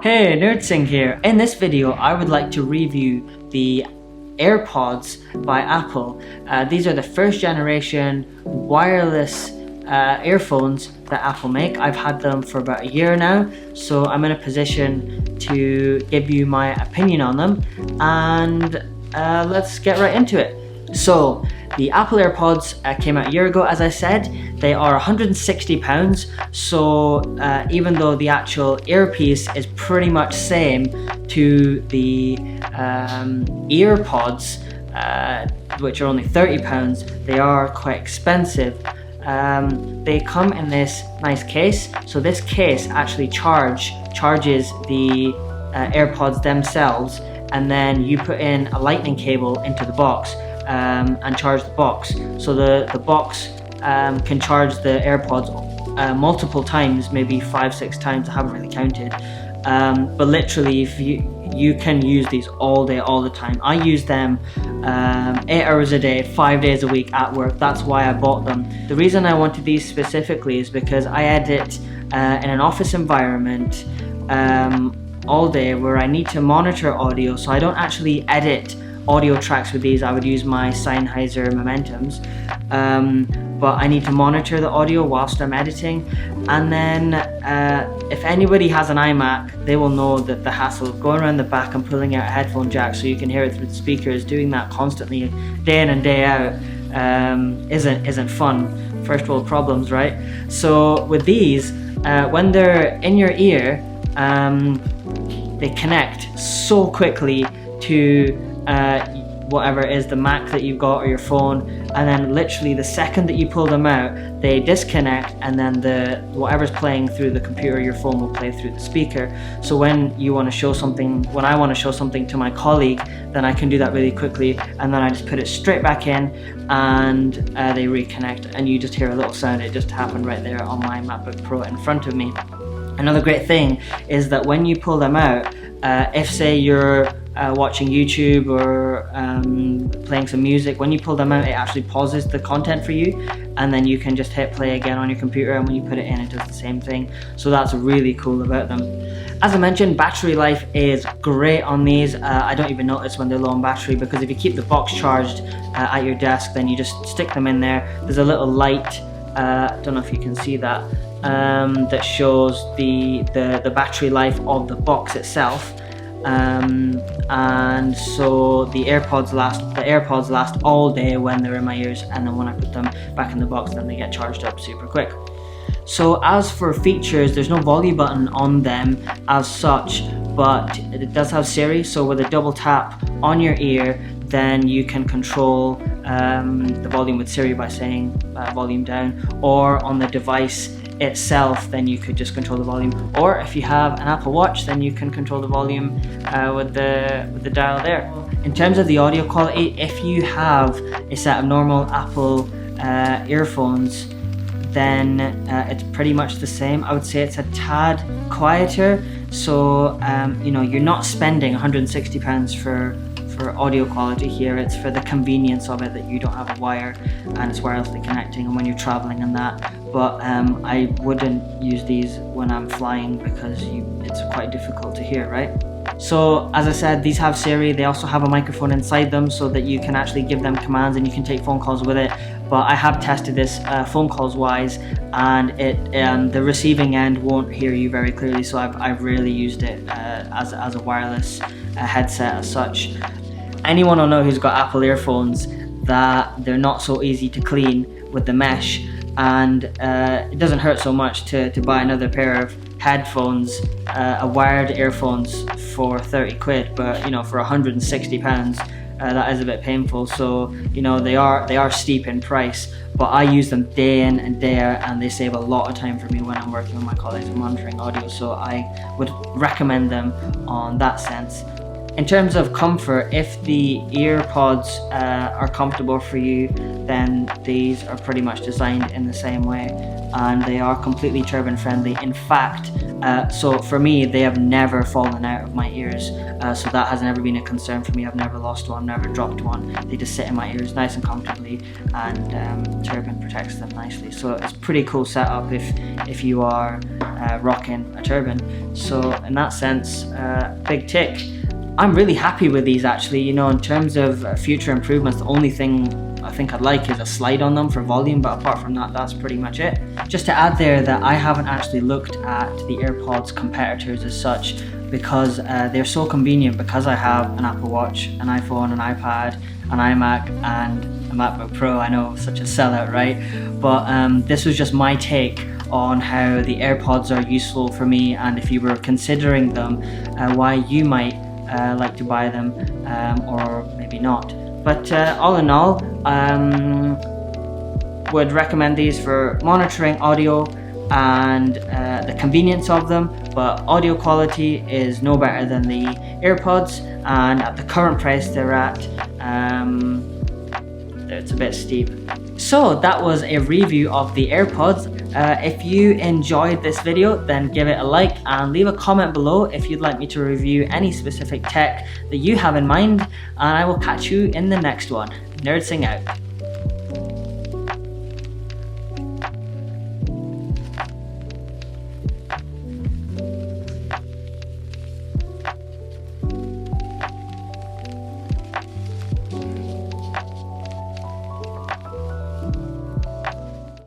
Hey, NerdSync here. In this video, I would like to review the AirPods by Apple. These are the first generation wireless earphones that Apple make. I've had them for about a year now, so I'm in a position to give you my opinion on them, and let's get right into it. So, the Apple Airpods came out a year ago, as I said. They are £160, so even though the actual earpiece is pretty much same to the EarPods, which are only £30, they are quite expensive. They come in this nice case, so this case actually charges the AirPods themselves, and then you put in a lightning cable into the box and charge the box. So the box can charge the AirPods multiple times, maybe 5-6 times, I haven't really counted. But literally, if you can use these all day, all the time. I use them 8 hours a day, 5 days a week at work. That's why I bought them. The reason I wanted these specifically is because I edit in an office environment all day where I need to monitor audio, so I don't actually edit audio tracks with these. I would use my Sennheiser Momentums, but I need to monitor the audio whilst I'm editing. And then if anybody has an iMac, they will know that the hassle of going around the back and pulling out a headphone jack so you can hear it through the speakers, doing that constantly day in and day out, isn't fun. First world problems, right? So with these, when they're in your ear, they connect so quickly to whatever it is, the Mac that you've got or your phone, and then literally the second that you pull them out, they disconnect, and then whatever's playing through the computer or your phone will play through the speaker. So when I want to show something to my colleague, then I can do that really quickly, and then I just put it straight back in, and they reconnect, and you just hear a little sound. It just happened right there on my Macbook Pro in front of me. Another great thing is that when you pull them out, if say you're watching YouTube or playing some music, when you pull them out, it actually pauses the content for you, and then you can just hit play again on your computer, and when you put it in, it does the same thing. So that's really cool about them. As I mentioned, battery life is great on these. I don't even notice when they're low on battery, because if you keep the box charged at your desk, then you just stick them in there. There's a little light, I don't know if you can see that, that shows the battery life of the box itself. And so the AirPods last all day when they're in my ears, and then when I put them back in the box, then they get charged up super quick. So as for features, there's no volume button on them as such, but it does have Siri. So with a double tap on your ear, then you can control the volume with Siri by saying volume down, or on the device itself, then you could just control the volume, or if you have an Apple Watch, then you can control the volume with the dial there. In terms of the audio quality, if you have a set of normal Apple earphones, then it's pretty much the same. I would say it's a tad quieter, so you're not spending £160 for audio quality here. It's for the convenience of it that you don't have a wire and it's wirelessly connecting, and when you're traveling and that. But I wouldn't use these when I'm flying, because it's quite difficult to hear, right? So as I said, these have Siri. They also have a microphone inside them so that you can actually give them commands and you can take phone calls with it. But I have tested this phone calls wise, and the receiving end won't hear you very clearly, so I've rarely used it as a wireless headset as such. Anyone will know who's got Apple earphones that they're not so easy to clean with the mesh, and it doesn't hurt so much to buy another pair of headphones, wired earphones for 30 quid, but for £160, that is a bit painful. So they are steep in price, but I use them day in and day out, and they save a lot of time for me when I'm working with my colleagues and monitoring audio, so I would recommend them on that sense. In terms of comfort, if the EarPods are comfortable for you, then these are pretty much designed in the same way, and they are completely turbine friendly. In fact, so for me, they have never fallen out of my ears, so that has never been a concern for me. I've never lost one, never dropped one. They just sit in my ears nice and comfortably, and turbine protects them nicely. So it's a pretty cool setup if you are rocking a turban. So in that sense, big tick. I'm really happy with these actually. You know, in terms of future improvements, the only thing I think I'd like is a slide on them for volume, but apart from that, that's pretty much it. Just to add there that I haven't actually looked at the AirPods competitors as such, because they're so convenient, because I have an Apple Watch, an iPhone, an iPad, an iMac and a Macbook Pro. I know, such a sellout, right? But this was just my take on how the AirPods are useful for me, and if you were considering them, why you might like to buy them, or maybe not. But all in all, would recommend these for monitoring audio and the convenience of them, but audio quality is no better than the AirPods, and at the current price they're at, it's a bit steep. So that was a review of the AirPods. If you enjoyed this video, then give it a like and leave a comment below if you'd like me to review any specific tech that you have in mind, and I will catch you in the next one. Nerdsing out.